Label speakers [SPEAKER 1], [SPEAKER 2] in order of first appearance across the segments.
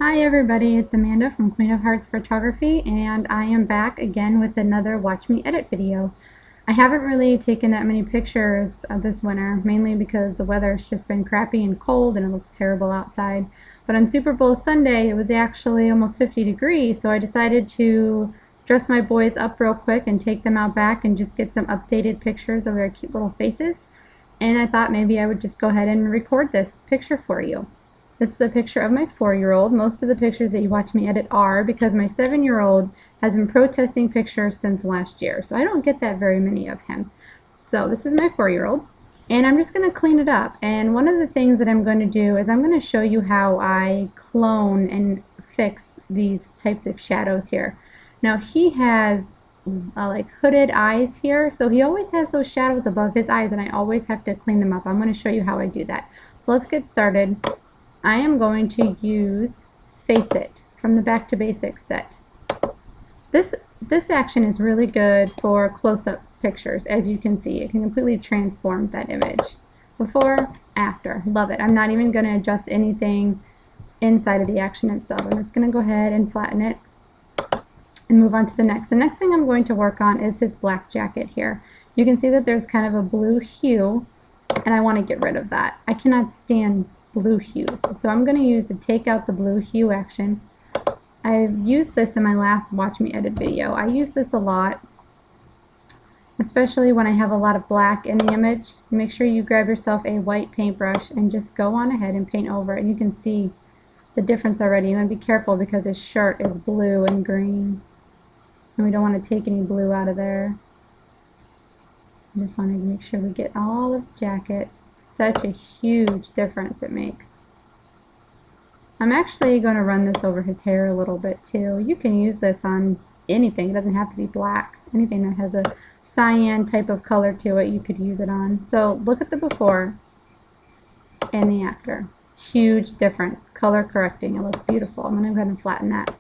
[SPEAKER 1] Hi everybody, it's Amanda from Queen of Hearts Photography, and I am back again with another Watch Me Edit video. I haven't really taken that many pictures this winter, mainly because the weather's just been crappy and cold and it looks terrible outside. But on Super Bowl Sunday, it was actually almost 50 degrees, so I decided to dress my boys up real quick and take them out back and just get some updated pictures of their cute little faces. And I thought maybe I would just go ahead and record this picture for you. This is a picture of my 4-year-old. Most of the pictures that you watch me edit are because my 7-year-old has been protesting pictures since last year, so I don't get that very many of him. So this is my 4-year-old, and I'm just going to clean it up. And one of the things that I'm going to do is I'm going to show you how I clone and fix these types of shadows here. Now he has like hooded eyes here, so he always has those shadows above his eyes, and I always have to clean them up. I'm going to show you how I do that. So let's get started. I am going to use Face It from the Back to Basics set. This action is really good for close-up pictures. As you can see, it can completely transform that image. Before, after. Love it. I'm not even going to adjust anything inside of the action itself. I'm just going to go ahead and flatten it and move on to the next. The next thing I'm going to work on is his black jacket here. You can see that there's kind of a blue hue, and I want to get rid of that. I cannot stand blue hues, so I'm going to use the take out the blue hue action. I've used this in my last Watch Me Edit video. I use this a lot, especially when I have a lot of black in the image. Make sure you grab yourself a white paintbrush and just go on ahead and paint over it, and you can see the difference already. You're going to be careful because his shirt is blue and green, and we don't want to take any blue out of there. I just want to make sure we get all of the jacket. Such a huge difference it makes. I'm actually going to run this over his hair a little bit too. You can use this on anything. It doesn't have to be blacks. Anything that has a cyan type of color to it, you could use it on. So look at the before and the after. Huge difference. Color correcting. It looks beautiful. I'm going to go ahead and flatten that.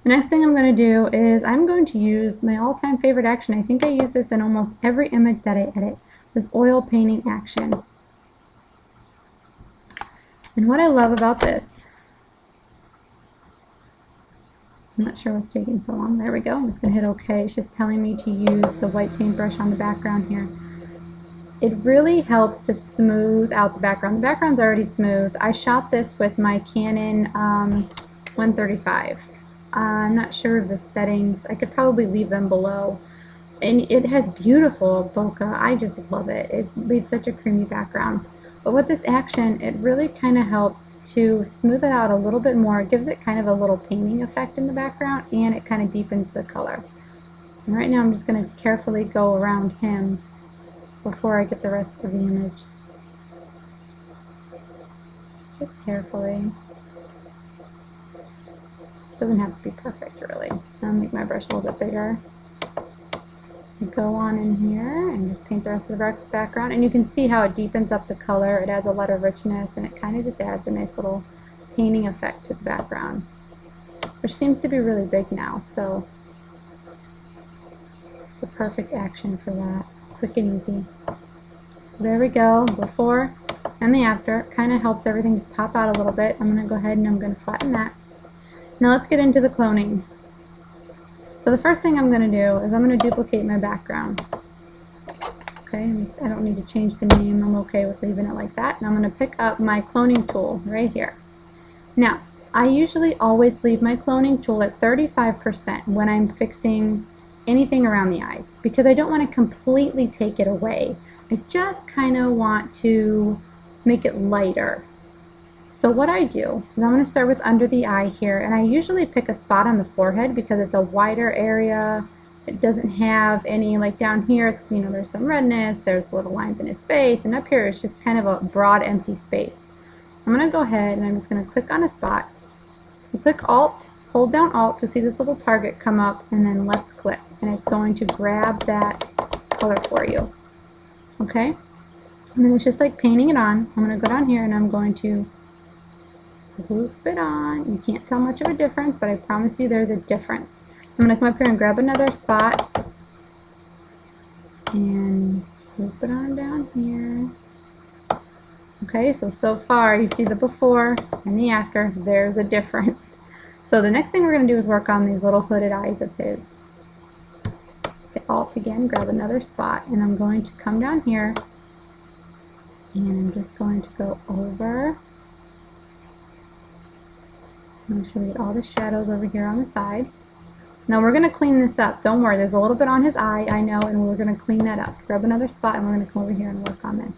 [SPEAKER 1] The next thing I'm going to do is I'm going to use my all-time favorite action. I think I use this in almost every image that I edit. This oil painting action. And what I love about this, I'm not sure what's taking so long. There we go. I'm just going to hit OK. It's just telling me to use the white paintbrush on the background here. It really helps to smooth out the background. The background's already smooth. I shot this with my Canon 135. I'm not sure of the settings. I could probably leave them below. And it has beautiful bokeh. I just love it. It leaves such a creamy background. But with this action, it really kind of helps to smooth it out a little bit more. It gives it kind of a little painting effect in the background, and it kind of deepens the color. And right now I'm just going to carefully go around him before I get the rest of the image. Just carefully. Doesn't have to be perfect, really. I'll make my brush a little bit bigger. Go on in here and just paint the rest of the background, and you can see how it deepens up the color. It adds a lot of richness, and it kind of just adds a nice little painting effect to the background, which seems to be really big now, so the perfect action for that. Quick and easy. So there we go, before and the after. Kind of helps everything just pop out a little bit. I'm going to go ahead and I'm going to flatten that. Now let's get into the cloning. So the first thing I'm going to do is I'm going to duplicate my background. Okay, I don't need to change the name. I'm okay with leaving it like that. And I'm going to pick up my cloning tool right here. Now, I usually always leave my cloning tool at 35% when I'm fixing anything around the eyes, because I don't want to completely take it away. I just kind of want to make it lighter. So what I do is I'm going to start with under the eye here, and I usually pick a spot on the forehead because it's a wider area. It doesn't have any, like down here, it's, you know, there's some redness, there's little lines in his face, and up here it's just kind of a broad empty space. I'm going to go ahead and I'm just going to click on a spot. You click Alt, hold down Alt, you'll see this little target come up, and then left click, and it's going to grab that color for you. Okay? And then it's just like painting it on. I'm going to go down here and I'm going to swoop it on. You can't tell much of a difference, but I promise you there's a difference. I'm going to come up here and grab another spot and swoop it on down here. Okay, so far you see the before and the after. There's a difference. So the next thing we're going to do is work on these little hooded eyes of his. Hit Alt again, grab another spot, and I'm going to come down here and I'm just going to go over. Make sure we get all the shadows over here on the side. Now we're going to clean this up. Don't worry, there's a little bit on his eye, I know, and we're going to clean that up. Grab another spot and we're going to come over here and work on this.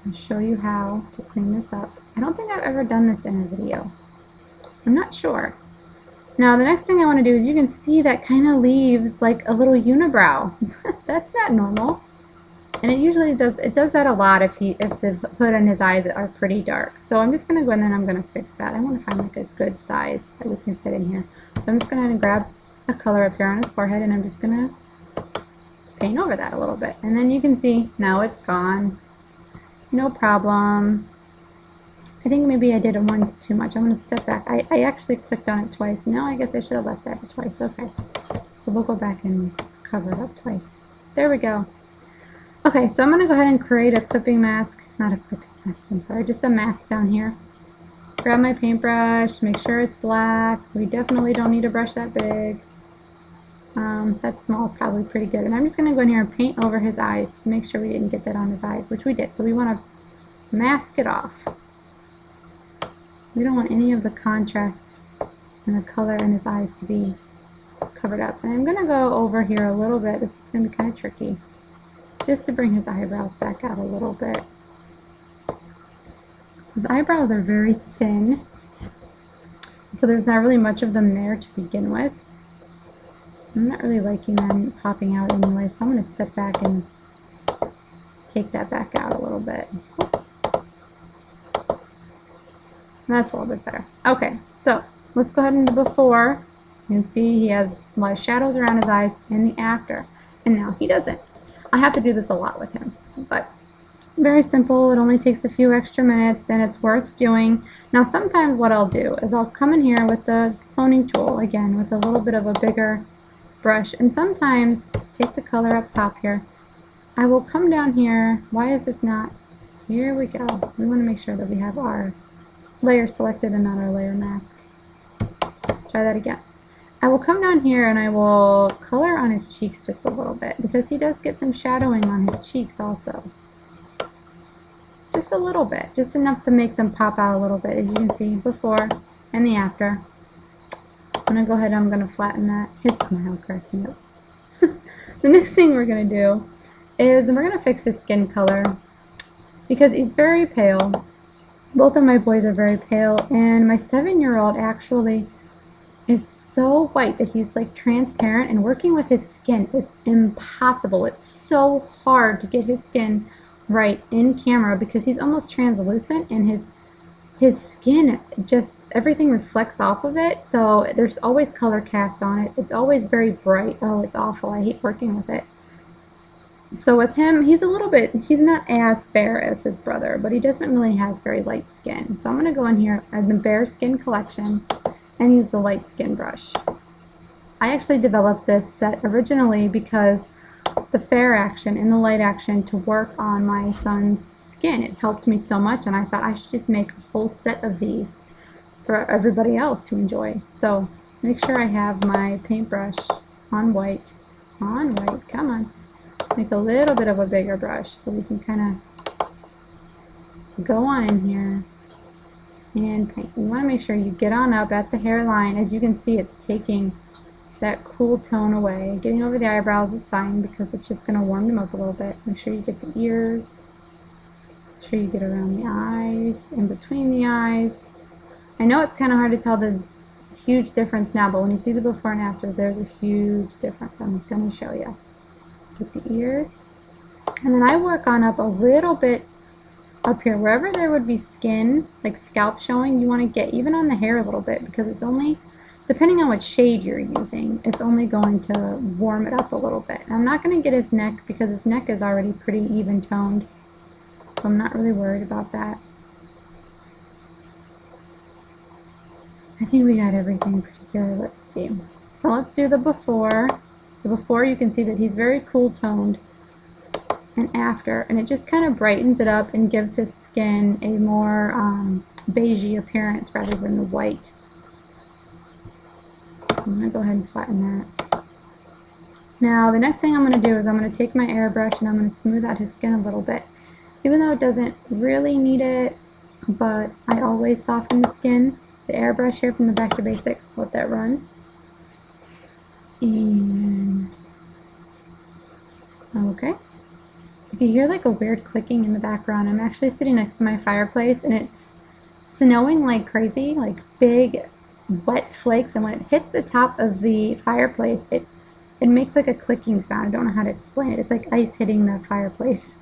[SPEAKER 1] I'll show you how to clean this up. I don't think I've ever done this in a video. I'm not sure. Now the next thing I want to do is you can see that kind of leaves like a little unibrow. That's not normal. And it usually does that a lot if the hood and his eyes are pretty dark. So I'm just going to go in there and I'm going to fix that. I want to find like a good size that we can fit in here. So I'm just going to grab a color up here on his forehead and I'm just going to paint over that a little bit. And then you can see now it's gone. No problem. I think maybe I did it once too much. I'm going to step back. I actually clicked on it twice. No, I guess I should have left that twice. Okay. So we'll go back and cover it up twice. There we go. Okay, so I'm going to go ahead and create a clipping mask. Not a clipping mask, I'm sorry. Just a mask down here. Grab my paintbrush. Make sure it's black. We definitely don't need a brush that big. That small is probably pretty good. And I'm just going to go in here and paint over his eyes to make sure we didn't get that on his eyes, which we did. So we want to mask it off. We don't want any of the contrast and the color in his eyes to be covered up. And I'm going to go over here a little bit. This is going to be kind of tricky. Just to bring his eyebrows back out a little bit. His eyebrows are very thin. So there's not really much of them there to begin with. I'm not really liking them popping out anyway, so I'm going to step back and take that back out a little bit. Oops. That's a little bit better. Okay, so let's go ahead and do before. You can see he has a lot of shadows around his eyes and the after. And now he doesn't. I have to do this a lot with him, but very simple. It only takes a few extra minutes and it's worth doing. Now sometimes what I'll do is I'll come in here with the cloning tool, again with a little bit of a bigger brush, and sometimes take the color up top here. I will come down here. Why is this not? Here we go. We want to make sure that we have our layer selected and not our layer mask. Try that again. I will come down here and I will color on his cheeks just a little bit because he does get some shadowing on his cheeks also. Just a little bit, just enough to make them pop out a little bit, as you can see before and the after. I'm going to go ahead and I'm going to flatten that. His smile cracks me up. The next thing we're going to do is we're going to fix his skin color because he's very pale. Both of my boys are very pale, and my 7-year-old actually is so white that he's like transparent, and working with his skin is impossible. It's so hard to get his skin right in camera because he's almost translucent, and his skin, just everything reflects off of it, so there's always color cast on it. It's always very bright. Oh, it's awful. I hate working with it. So with him, he's not as fair as his brother, but he definitely has very light skin. So I'm going to go in here in the Bare Skin collection and use the light skin brush. I actually developed this set originally because the fair action and the light action to work on my son's skin. It helped me so much, and I thought I should just make a whole set of these for everybody else to enjoy. So make sure I have my paintbrush on white. On white, come on. Make a little bit of a bigger brush so we can kind of go on in here and paint. You want to make sure you get on up at the hairline. As you can see, it's taking that cool tone away. Getting over the eyebrows is fine because it's just going to warm them up a little bit. Make sure you get the ears. Make sure you get around the eyes, in between the eyes. I know it's kind of hard to tell the huge difference now, but when you see the before and after, there's a huge difference. I'm going to show you. Get the ears. And then I work on up a little bit up here. Wherever there would be skin, like scalp showing, you want to get even on the hair a little bit because it's only, depending on what shade you're using, it's only going to warm it up a little bit. I'm not going to get his neck because his neck is already pretty even toned, so I'm not really worried about that. I think we got everything pretty good. Let's see. So let's do the before. The before, you can see that he's very cool toned. and after, and it just kind of brightens it up and gives his skin a more beigey appearance rather than the white. I'm going to go ahead and flatten that. Now the next thing I'm going to do is I'm going to take my airbrush and I'm going to smooth out his skin a little bit. Even though it doesn't really need it, but I always soften the skin. The airbrush here from the Back to Basics, let that run. And okay. If you hear like a weird clicking in the background, I'm actually sitting next to my fireplace and it's snowing like crazy, like big wet flakes, and when it hits the top of the fireplace, it makes like a clicking sound. I don't know how to explain it. It's like ice hitting the fireplace.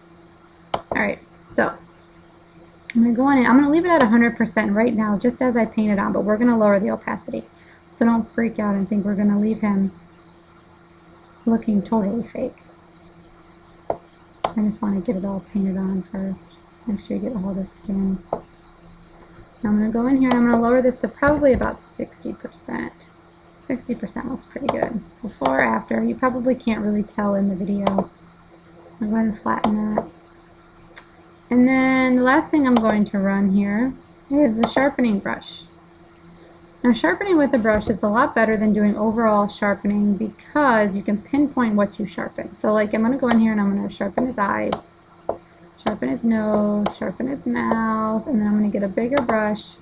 [SPEAKER 1] Alright, so I'm going to go in and I'm going to leave it at 100% right now just as I paint it on, but we're going to lower the opacity. So don't freak out and think we're going to leave him looking totally fake. I just want to get it all painted on first. Make sure you get all the skin. Now I'm going to go in here and I'm going to lower this to probably about 60%. 60% looks pretty good. Before or after, you probably can't really tell in the video. I'll go ahead and flatten that. And then the last thing I'm going to run here is the sharpening brush. Now sharpening with the brush is a lot better than doing overall sharpening because you can pinpoint what you sharpen. So like I'm going to go in here and I'm going to sharpen his eyes, sharpen his nose, sharpen his mouth, and then I'm going to get a bigger brush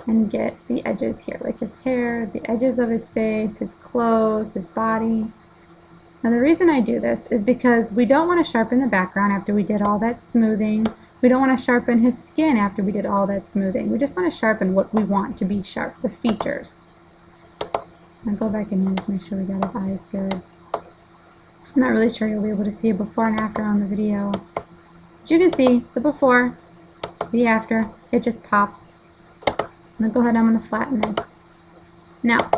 [SPEAKER 1] and get the edges here, like his hair, the edges of his face, his clothes, his body. Now the reason I do this is because we don't want to sharpen the background after we did all that smoothing. We don't want to sharpen his skin after we did all that smoothing. We just want to sharpen what we want to be sharp, the features. I'll go back in here and just make sure we got his eyes good. I'm not really sure you'll be able to see a before and after on the video. But you can see the before, the after, it just pops. I'm going to go ahead and I'm going to flatten this. Now,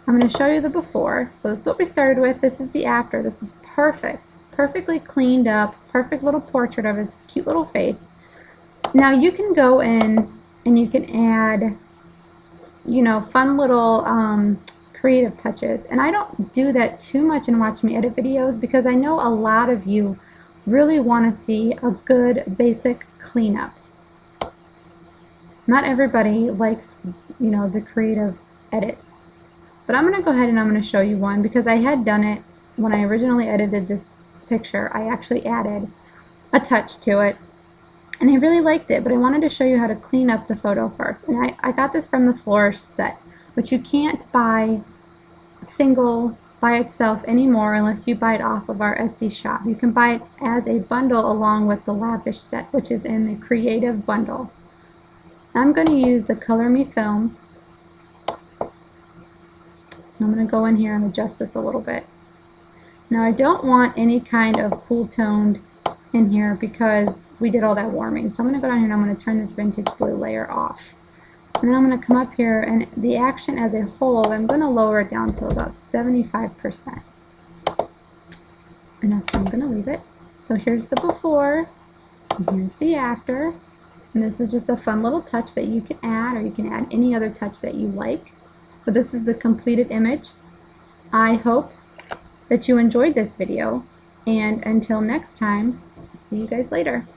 [SPEAKER 1] I'm going to show you the before. So this is what we started with. This is the after. This is perfect. Perfectly cleaned up, perfect little portrait of his cute little face. Now you can go in and you can add, you know, fun little creative touches. And I don't do that too much in Watch Me Edit videos because I know a lot of you really want to see a good basic cleanup. Not everybody likes, you know, the creative edits. But I'm going to go ahead and I'm going to show you one because I had done it when I originally edited this picture. I actually added a touch to it and I really liked it, but I wanted to show you how to clean up the photo first. And I got this from the Flourish set, which you can't buy single by itself anymore unless you buy it off of our Etsy shop. You can buy it as a bundle along with the Lavish set, which is in the Creative Bundle. I'm going to use the Color Me film. I'm going to go in here and adjust this a little bit. Now I don't want any kind of cool toned in here because we did all that warming. So I'm going to go down here and I'm going to turn this vintage blue layer off. And then I'm going to come up here and the action as a whole, I'm going to lower it down to about 75%. And that's where I'm going to leave it. So here's the before and here's the after. And this is just a fun little touch that you can add, or you can add any other touch that you like. But this is the completed image. I hope that you enjoyed this video, and until next time, see you guys later.